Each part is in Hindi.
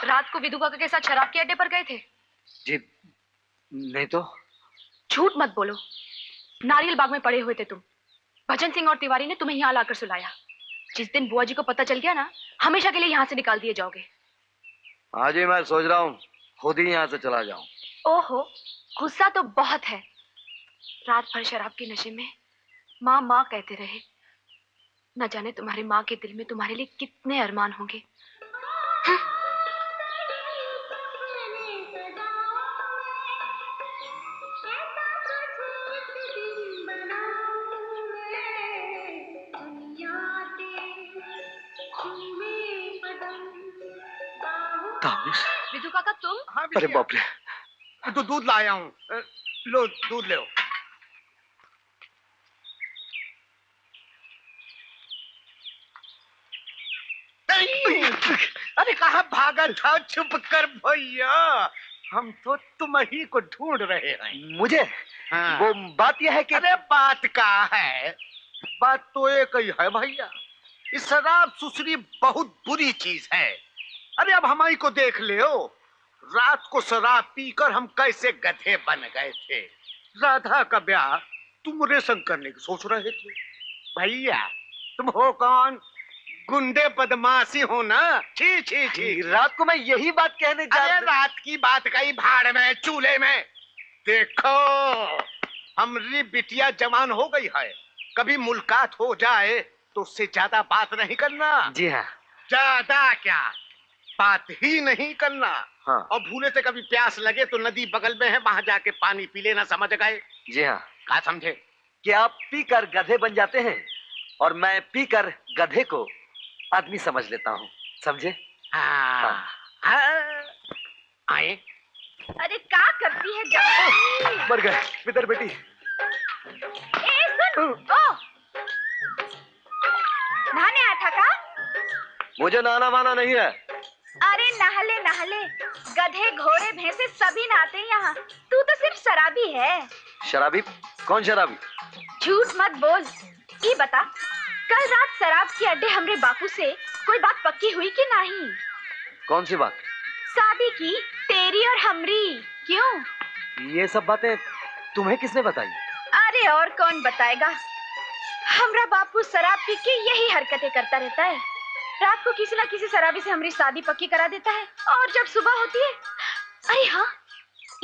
रात को विधु काका के साथ शराब के अड्डे पर गए थे? जी नहीं तो। झूठ मत बोलो। नारियल बाग में पड़े हुए थे तुम। भजन सिंह और तिवारी ने तुम्हें यहाँ लाकर सुलाया। जिस दिन बुआ जी को पता चल गया ना, हमेशा के लिए यहाँ से निकाल दिए जाओगे। हाँ जी, मैं सोच रहा हूँ खुद ही यहाँ से चला जाऊं। ओहो, गुस्सा तो बहुत है। रात भर शराब के नशे में माँ माँ कहते रहे। न जाने तुम्हारी माँ के दिल में तुम्हारे लिए कितने अरमान होंगे। विधु काका तुम? हाँ, अरे बाप रे, तो दूध लाया हूँ, लो दूध ले। अरे कहाँ भागा था? चुप कर भैया, हम तो तुम ही को ढूंढ रहे हैं। मुझे? हाँ। वो बात यह है कि अरे बात का है, बात तो एक ही है भैया। इस शराब सुसरी बहुत बुरी चीज है। अरे अब हमारी को देख ले हो, रात को शराब पीकर हम कैसे गधे बन गए थे। राधा का ब्याह तुम रेशम करने की सोच रहे थे। भैया तुम हो कौन? गुंडे बदमाशी हो ना। छी छी छी। रात को मैं यही बात कहने जा अरे रात की बात कही भाड़ में चूल्हे में। देखो हमारी बिटिया जवान हो गई है, कभी मुलाकात हो जाए तो उससे ज्यादा बात नहीं करना। जी हाँ। ज्यादा क्या, बात ही नहीं करना। हाँ। और भूले से कभी प्यास लगे तो नदी बगल में है, वहां जाके पानी पी लेना। समझ गए? जी हाँ। क्या समझे? कि आप पीकर गधे बन जाते हैं और मैं पीकर गधे को आदमी समझ लेता हूँ, समझे? हाँ। आए। अरे क्या करती है जब? मर गए पितर बेटी। ए सुन, ओ नहाने आया था का? मुझे नहाना वाना नहीं है। अरे नहले नहले, गधे घोड़े भैंसे सभी नहाते हैं यहाँ। तू तो सिर्फ शराबी है। शराबी? कौन शराबी? झूठ मत बोल। ये बता, कल रात शराब के अड्डे हमरे बापू से कोई बात पक्की हुई कि नहीं? कौन सी बात? शादी की, तेरी और हमरी। क्यों? ये सब बातें तुम्हें किसने बताई? अरे और कौन बताएगा। हमरा बापू शराब पी के यही हरकतें करता रहता है। रात को किसी ना किसी शराबी से हमारी शादी पक्की करा देता है और जब सुबह होती है। अरे हाँ,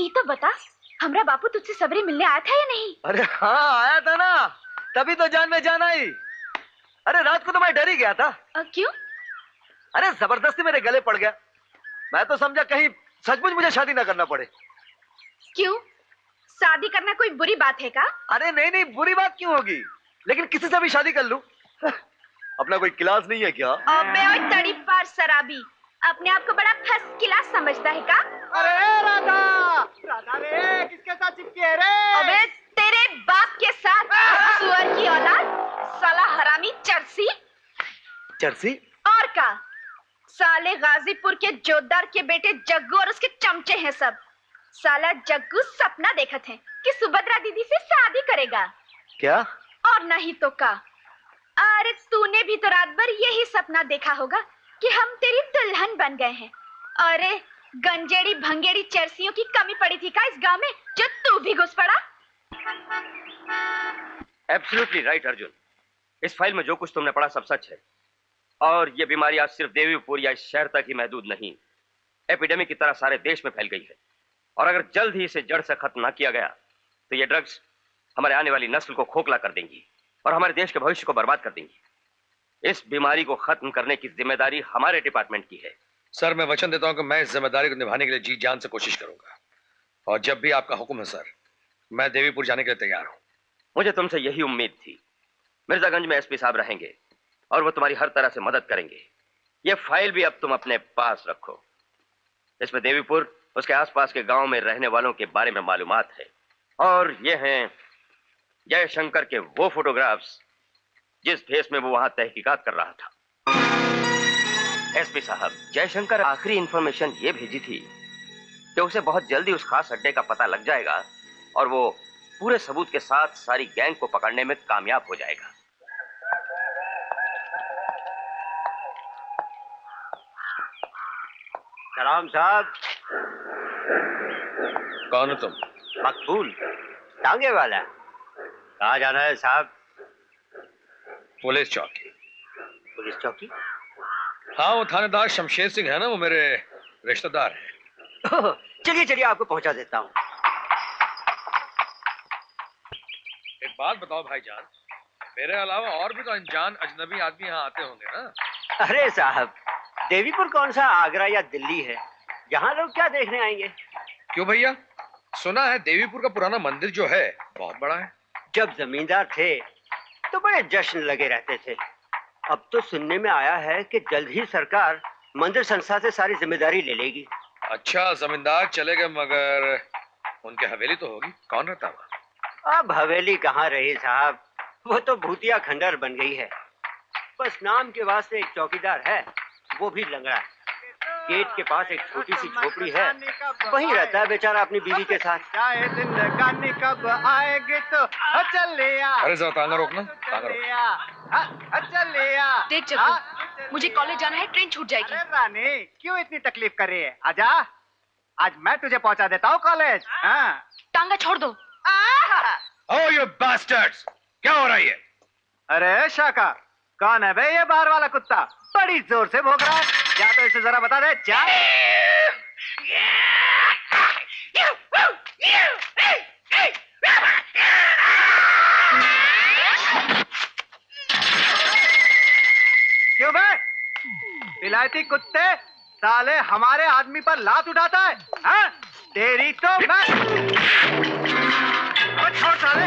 ये तो बता, हमरा बापू तुझसे सबरी मिलने आया था या नहीं? अरे हाँ आया था ना, तभी तो जान में जान आई। अरे रात को तो मैं डर ही गया था। क्यों? अरे जबरदस्ती मेरे गले पड़ गया। मैं तो समझा कहीं सचमुच मुझे शादी ना करना पड़े। क्यों? शादी करना कोई बुरी बात है का? अरे नहीं नहीं, बुरी बात क्यों होगी, लेकिन किसी से भी शादी कर लूं। अपना कोई क्लास नहीं है क्या? अबे ओए तड़ी पार शराबी, अपने आप को बड़ा फर्स्ट क्लास समझता है का? अरे राधा, राधा रे किसके साथ चिपकी है रे? अबे तेरे बाप के साथ, सुअर की औलाद, साला हरामी चरसी। चरसी? और का, साले गाजीपुर के जोतदार के बेटे जग्गू और उसके चमचे हैं सब। साला जग्गू सपना देखा थे कि सुभद्रा दीदी से शादी करेगा। क्या? और नहीं तो का। अरे तूने भी तो रात भर यही सपना देखा होगा कि हम तेरी दुल्हन बन गए हैं। अरे गंजेड़ी भंगेड़ी चरसियों की कमी पड़ी थी का इस गांव में, जो तू भी घुस पड़ा? एब्सोल्युटली राइट अर्जुन, इस फाइल में जो कुछ तुमने पढ़ा सब सच है। और ये बीमारी आज सिर्फ देवीपुर या इस शहर तक ही महदूद नहीं, एपिडेमिक की तरह सारे देश में फैल गई है। और अगर जल्द ही इसे जड़ से खत्म ना किया गया तो ये ड्रग्स हमारे आने वाली नस्ल को खोखला कर देंगी और हमारे देश के भविष्य को बर्बाद कर देंगी। इस बीमारी को खत्म करने की जिम्मेदारी हमारे डिपार्टमेंट की है। सर मैं वचन देता हूं कि मैं इस जिम्मेदारी को निभाने के लिए जी जान से कोशिश करूंगा, और जब भी आपका हुक्म है सर, मैं देवीपुर जाने के लिए तैयार हूं। मुझे तुमसे यही उम्मीद थी। मिर्जागंज में एसपी साहब रहेंगे और वो तुम्हारी हर तरह से मदद करेंगे। ये फाइल भी अब तुम अपने पास रखो। इसमें देवीपुर, उसके आसपास के गांव में रहने वालों के बारे में मालूमात है। और ये हैं जयशंकर के वो फोटोग्राफ्स जिस भेस में वो वहां तहकीकात कर रहा था। एसपी साहब, जयशंकर आखिरी इंफॉर्मेशन ये भेजी थी कि उसे बहुत जल्दी उस खास अड्डे का पता लग जाएगा और वो पूरे सबूत के साथ सारी गैंग को पकड़ने में कामयाब हो जाएगा। सलाम साहब। कौन हो तुम? मकबूल, टांगे वाला। कहाँ जाना है साहब? पुलिस चौकी। पुलिस चौकी? हाँ, वो थानेदार शमशेर सिंह है ना, वो मेरे रिश्तेदार हैं। चलिए चलिए, आपको पहुंचा देता हूँ। एक बात बताओ भाईजान, मेरे अलावा और भी तो अनजान अजनबी आदमी यहाँ आते होंगे ना? अरे साहब, देवीपुर कौन सा आगरा या दिल्ली है, यहाँ लोग क्या देखने आएंगे? क्यों भैया? सुना है देवीपुर का पुराना मंदिर जो है बहुत बड़ा है। जब जमींदार थे तो बड़े जश्न लगे रहते थे। अब तो सुनने में आया है कि जल्द ही सरकार मंदिर संस्था से सारी जिम्मेदारी ले लेगी। अच्छा, जमींदार चले गए, मगर उनकी हवेली तो होगी। कौन रहता वहाँ? अब हवेली कहाँ रही साहब, वो तो भूतिया खंडर बन गई है। बस नाम के वास्ते एक चौकीदार है, वो भी लंगड़ा है। गेट के पास एक छोटी सी झोपड़ी है, वहीं रहता है बेचारा अपनी बीवी के साथ। चाहे दिन गाने कब आएगी तो चले आ। अरे जरा तांगा रोकना, तांगा रोक। चले आ। देख जग्गू, मुझे कॉलेज जाना है, ट्रेन छूट जाएगी। अरे रानी, क्यों इतनी तकलीफ कर रही है? आजा, आज मैं तुझे पहुंचा देता हूँ कॉलेज। हाँ, टांगा छोड़ दो। Oh, you bastards! क्या हो रहा है? अरे शाका, कौन है बे ये बाहर वाला कुत्ता? बड़ी जोर से भौंक रहा है। क्या तो इसे जरा बता दे। क्या? क्यों बे? विलायती कुत्ते, साले हमारे आदमी पर लात उठाता है। हाँ? तेरी तो मैं छोड़ साले।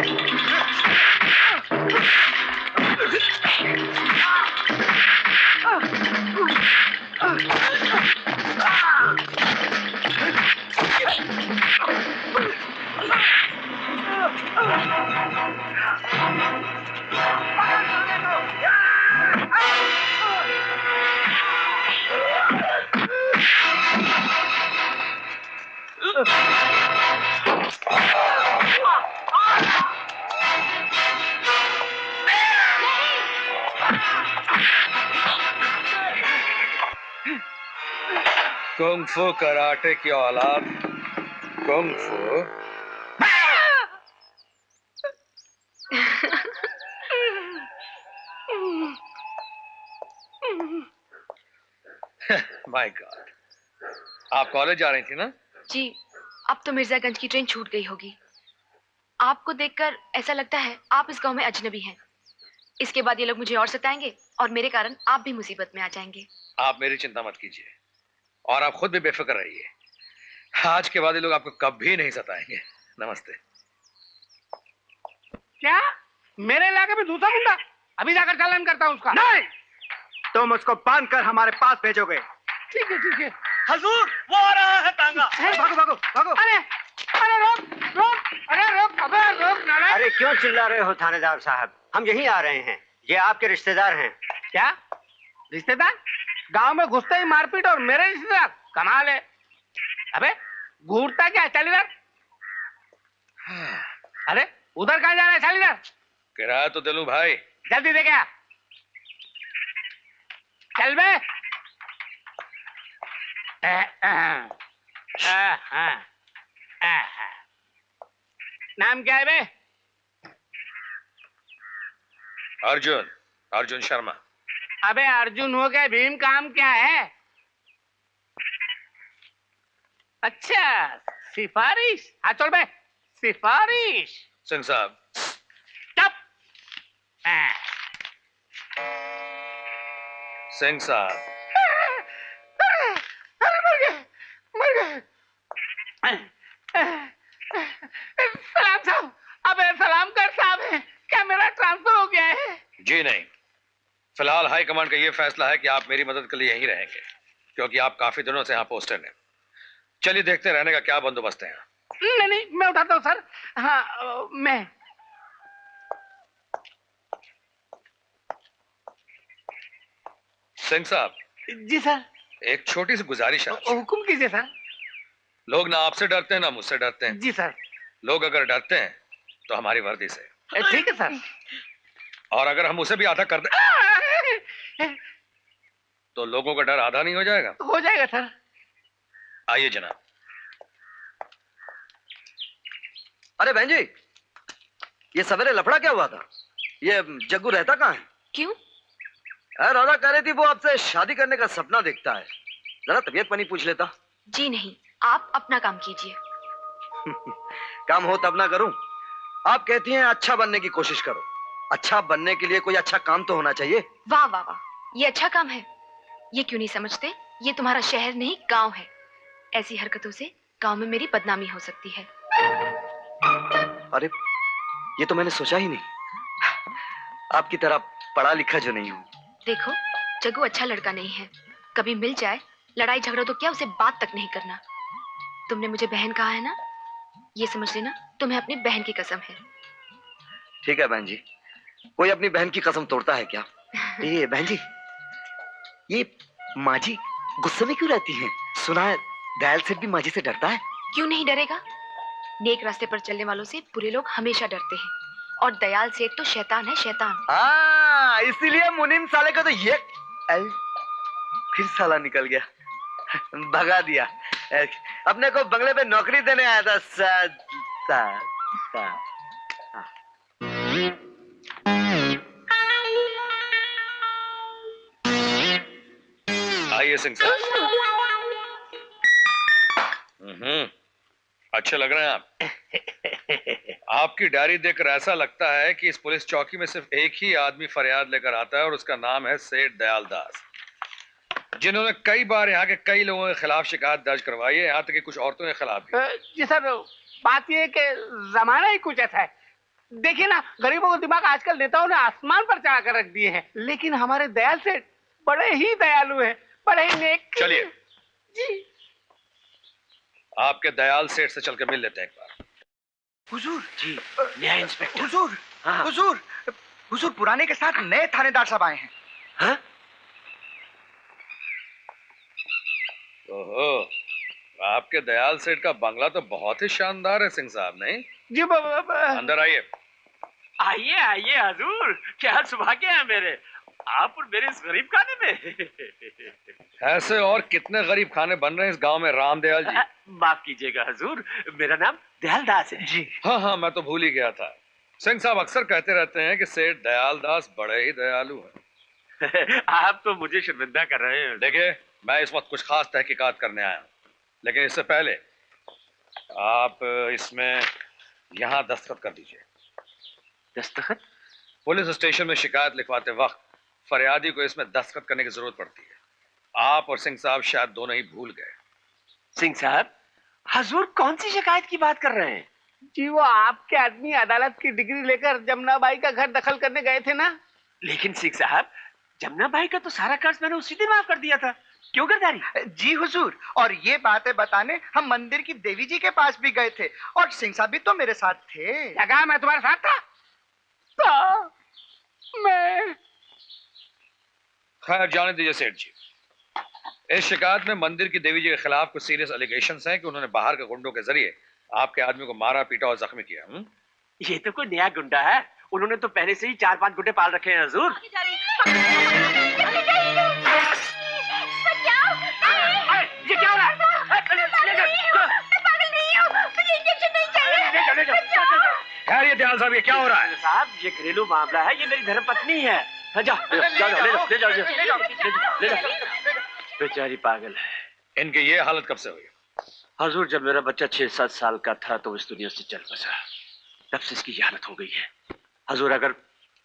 कुंग फू कराटे की औलाद, कुंग फू। माय गॉड, आप कॉलेज जा रही थी ना? जी, अब तो मिर्जागंज की ट्रेन छूट गई होगी। आपको देखकर ऐसा लगता है आप इस गांव में अजनबी हैं। इसके बाद ये लोग मुझे और सताएंगे और मेरे कारण आप भी मुसीबत में आ जाएंगे। आप मेरी चिंता मत कीजिए और आप खुद भी बेफिक्र रहिए। आज के बाद ये लोग आपको कभी नहीं सताएंगे। नमस्ते। क्या? मेरे इलाके में दूसरा गुंडा? अभी जाकर चालान करता हूँ उसका। नहीं, तुम उसको बांध कर हमारे पास भेजोगे। ठीक है ठीक है। हजूर, वो आ रहा है तांगा। भागो भागो भागो। अरे अरे रोक रोक, अरे रोक, अबे रोक नाले। अरे क्यों चिल्ला रहे हो थानेदार साहब? हम यहीं आ रहे हैं, ये आपके रिश्तेदार हैं। क्या रिश्तेदार? गांव में घुसते ही मारपीट और मेरे रिश्तेदार? कमाल है। अबे घूरता क्या है? चल इधर। अरे उधर कहाँ जा रहा है? चल इधर। किराया तो दिलूं भाई। जल्दी दे क्या? चल बे। नाम क्या है बे? अर्जुन, अर्जुन शर्मा। अबे अर्जुन हो गए, भीम काम क्या है? अच्छा, सिफारिश। हाँ चल बे, सिफारिश। सिंह साहब। चुप। सिंह साहब। अरे मर गए, मर गए। सलाम साहब। अबे सलाम कर साहब है, क्या मेरा ट्रांसफर हो गया है? जी नहीं, फिलहाल हाई कमांड का यह फैसला है कि आप मेरी मदद के लिए यहीं रहेंगे, क्योंकि आप काफी दिनों से यहाँ पोस्टर हैं। चलिए देखते रहने का क्या बंदोबस्त है। नहीं नहीं, मैं उठाता हूँ सर। हाँ मैं। सिंह साहब। जी सर। एक छोटी सी गुजारिश है आपसे। हुक्म कीजिए सर। लोग ना आपसे डरते हैं ना मुझसे डरते हैं। जी सर। लोग अगर डरते हैं तो हमारी वर्दी से, ठीक है सर। और अगर हम उसे भी आधा कर दें तो लोगों का डर आधा नहीं हो जाएगा? हो जाएगा सर। आइए जनाब। अरे बहन जी, ये सवेरे लफड़ा क्या हुआ था? ये जग्गू रहता कहाँ है? क्यों? राधा कह रही थी वो आपसे शादी करने का सपना देखता है। जरा तबीयत पानी पूछ लेता। जी नहीं, आप अपना काम कीजिए। काम हो तब ना करूं। आप कहती हैं अच्छा बनने की कोशिश करो। अच्छा बनने के लिए कोई अच्छा काम तो होना चाहिए। वाह वाह वाह, ये अच्छा काम है। ये क्यों नहीं समझते? ये तुम्हारा शहर नहीं, गांव है। ऐसी हरकतों से गांव में मेरी बदनामी हो सकती है। अरे, ये तो मैंने सोचा ही नहीं। आपकी तरह पढ़ा लिखा जो नहीं हूं। देखो, जग्गू अच्छा लड़का नहीं है। कभी मिल जाए, लड़ाई झगड़ा तो क्या, उसे बात तक नहीं करना। तुमने मुझे बहन कहा है ना, ये समझ लेना तुम्हें अपनी बहन की कसम है। ठीक है बहन जी, कोई अपनी बहन की कसम तोड़ता है क्या? ये बहन जी, ये माँ जी गुस्से में क्यों रहती हैं? सुना है दयाल सेठ भी माँ जी से डरता है। क्यों नहीं डरेगा? नेक रास्ते पर चलने वालों से बुरे लोग हमेशा डरते हैं। और दयाल सेठ तो शैतान है, शैतान। हाँ, इसीलिए मुनीम साले का तो ये फिर साला निकल गया, भगा दिया। अपने को बंगले पे नौकरी देने आया था। आइए सिंह साहब। अच्छे लग रहे हैं आप। आपकी डायरी देखकर ऐसा लगता है कि इस पुलिस चौकी में सिर्फ एक ही आदमी फरियाद लेकर आता है और उसका नाम है सेठ दयाल दास, जिन्होंने कई बार यहाँ के कई लोगों के खिलाफ शिकायत दर्ज करवाई है, यहाँ तक कि कुछ औरतों के खिलाफ भी। जी सर, बात यह है कि जमाना ही कुछ ऐसा है। देखिए ना, गरीबों का दिमाग आजकल नेताओं ने आसमान पर चढ़ा कर रख दिए हैं, लेकिन हमारे दयाल सेठ बड़े ही दयालु हैं, बड़े ही नेक। चलिए जी, आपके दयाल सेठ से चल के मिल लेते हैं एक बार। हुजूर जी, न्याय इंस्पेक्टर। हुजूर हाँ। हुजूर हुजूर पुराने के साथ नए थानेदार साहब आए हैं। हाँ? ओहो, आपके दयाल सेठ का बंगला तो बहुत ही शानदार है सिंह साहब। नहीं, जी अंदर आइए। आइए आइए हजूर, क्या सौभाग्य है मेरे, आप और मेरे इस गरीब खाने में। ऐसे और कितने गरीब खाने बन रहे हैं इस गांव में रामदयाल जी। माफ कीजिएगा हजूर, मेरा नाम दयाल दास है। जी हाँ हाँ, मैं तो भूल ही गया था। सिंह साहब अक्सर कहते रहते हैं कि सेठ दयाल दास बड़े ही दयालु हैं। आप तो मुझे शर्मिंदा कर रहे हैं। देखिए, मैं इस वक्त कुछ खास तहकीकात करने आया हूँ, लेकिन इससे पहले आप इसमें यहाँ दस्तखत कर दीजिए। दस्तखत? पुलिस स्टेशन में शिकायत लिखवाते वक्त फरियादी को इसमें दस्तखत करने की जरूरत पड़ती है। आप और सिंह साहब शायद दोनों ही भूल गए। सिंह साहब, हजूर कौन सी शिकायत की बात कर रहे हैं? जी, वो आपके आदमी अदालत की डिग्री लेकर जमुनाबाई का घर दखल करने गए थे ना। लेकिन सिंह साहब, जमुना भाई का तो सारा कर्ज मैंने उसी दिन माफ कर दिया था। क्यों गिरधारी? जी हुजूर, और ये बातें बताने हम मंदिर की देवी जी के पास भी गए थे, और सिंह साहब भी तो मेरे साथ थे। लगा मैं तुम्हारे साथ था? तो मैं खैर, जाने दीजिए सेठ जी। इस शिकायत में मंदिर की देवी जी के खिलाफ कुछ सीरियस एलिगेशंस हैं कि उन्होंने बाहर के गुंडों के जरिए आपके आदमी को मारा, पीटा और जख्मी किया। ये तो कोई नया गुंडा है, उन्होंने तो पहले से ही 4-5 गुंडे पाल रखे हैं हजूर। ये क्या हो रहा है? खैर, ये दयाल साहब, ये क्या हो रहा है? साहब, ये घरेलू मामला है, ये मेरी धर्मपत्नी है। हाँ, जाओ ले जाओ। बेचारी पागल है। इनकी ये हालत कब से हुई? हजूर, जब मेरा बच्चा 6-7 साल का था तो इस दुनिया से चल बसा, तब से इसकी हालत हो गई है। हजूर, अगर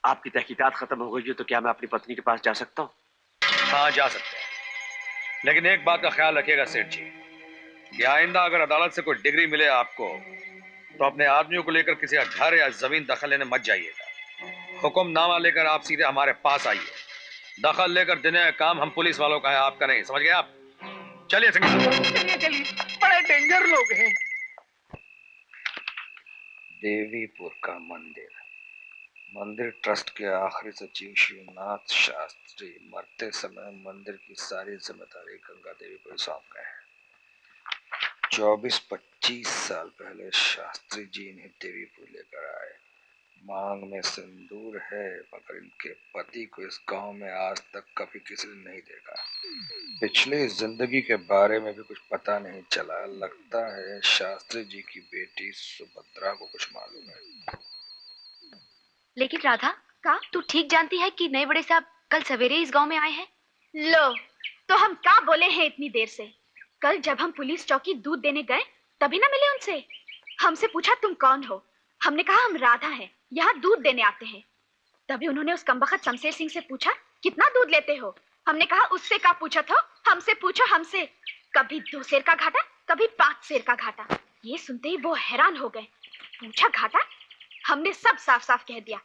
आपकी तहकीकात खत्म हो गई है तो क्या मैं अपनी पत्नी के पास जा सकता हूँ? हाँ, जा सकते हैं, लेकिन एक बात का ख्याल रखिएगा सेठ जी कि आइंदा अगर अदालत से कोई डिग्री मिले आपको तो अपने आदमियों को लेकर किसी का घर या जमीन दखल लेने मत जाइएगा। हुक्मनामा लेकर आप सीधे हमारे पास आइए। दखल लेकर देने का काम हम पुलिस वालों का है, आपका नहीं। समझ गए आप? चलिए सिंह साहब। चलिए, बड़े डेंजर लोग हैं। देवीपुर का मंदिर ट्रस्ट के आखिरी सचिव शिवनाथ शास्त्री मरते समय मंदिर की सारी जिम्मेदारी गंगा देवी को सौंप गए हैं। 24-25 साल पहले शास्त्री जी इन्हें देवीपुर लेकर आए। मांग में सिंदूर है, मगर इनके पति को इस गांव में आज तक कभी किसी ने नहीं देखा। पिछली जिंदगी के बारे में भी कुछ पता नहीं चला। लगता है शास्त्री जी की बेटी सुभद्रा को कुछ मालूम है। लेकिन राधा का तू ठीक जानती है कि नए बड़े साहब कल सवेरे इस गांव में आए हैं। लो, तो हम क्या बोले हैं इतनी देर से? कल जब हम पुलिस चौकी दूध देने गए तभी ना मिले उनसे। हमसे पूछा तुम कौन हो, हमने कहा हम राधा हैं, यहाँ दूध देने आते हैं। तभी उन्होंने उस कमबख्त शमशेर सिंह से पूछा कितना दूध लेते हो। हमने कहा उससे क्या पूछा था, हमसे पूछो हमसे। कभी 2 सेर का घाटा, कभी 5 सेर का घाटा। ये सुनते ही वो हैरान हो गए। पूछा घाटा? हमने सब साफ साफ कह दिया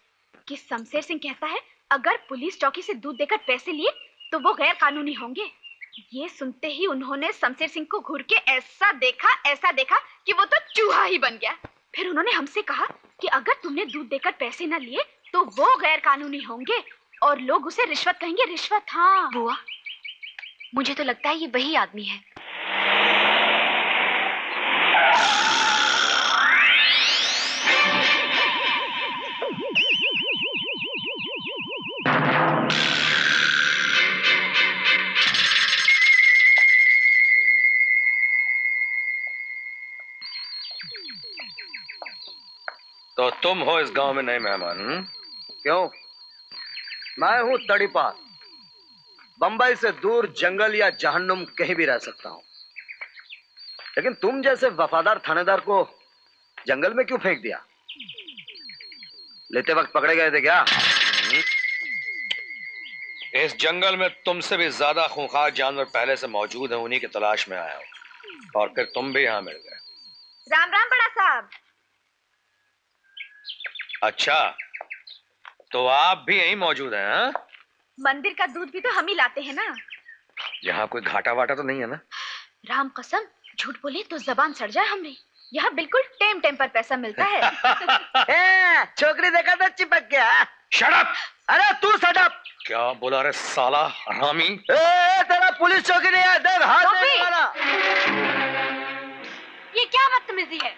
कि शमशेर सिंह कहता है अगर पुलिस चौकी से दूध देकर पैसे लिए तो वो गैर कानूनी होंगे। ये सुनते ही उन्होंने शमशेर सिंह को घूर के ऐसा देखा कि वो तो चूहा ही बन गया। फिर उन्होंने हमसे कहा कि अगर तुमने दूध देकर पैसे न लिए तो वो गैर कानूनी होंगे और लोग उसे रिश्वत कहेंगे। रिश्वत? हाँ बुआ, मुझे तो लगता है ये वही आदमी है। तो तुम हो इस गांव में नए मेहमान? क्यों? मैं हूं तड़ीपार। बंबई से दूर जंगल या जहन्नुम कहीं भी रह सकता हूं, लेकिन तुम जैसे वफादार थानेदार को जंगल में क्यों फेंक दिया? लेते वक्त पकड़े गए थे क्या? इस जंगल में तुमसे भी ज्यादा खूंखार जानवर पहले से मौजूद हैं, उन्हीं की तलाश में आया हूं और फिर तुम भी यहाँ मिल गए। राम राम बड़ा साहब। अच्छा, तो आप भी यहीं मौजूद हैं? हाँ? मंदिर का दूध भी तो हम ही लाते हैं ना। यहाँ कोई घाटा वाटा तो नहीं है ना? राम कसम, झूठ बोले तो जबान सड़ जाए हमें। यहाँ बिल्कुल टेम टेम पर पैसा मिलता है। छोकरी देखा तो चिपक गया। Shut up! अरे तू शट अप! क्या बोला रे साला हरामी? तेरा पुलिस चौकी नहीं है, देख हाथ टोपी! नहीं लगाना। ये क्या बदतमीजी है?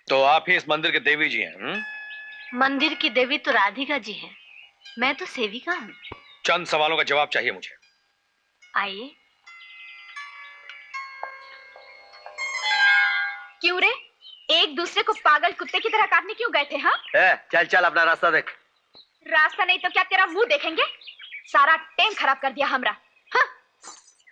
तो आप ही इस मंदिर के देवी जी हैं? मंदिर की देवी तो राधिका जी हैं, मैं तो सेविका हूँ। चंद सवालों का जवाब चाहिए मुझे। आइए। क्यों रे, एक दूसरे को पागल कुत्ते की तरह काटने क्यों गए थे? हाँ, चल चल अपना रास्ता देख। रास्ता नहीं तो क्या तेरा मुंह देखेंगे? सारा टेम खराब कर दिया हमरा।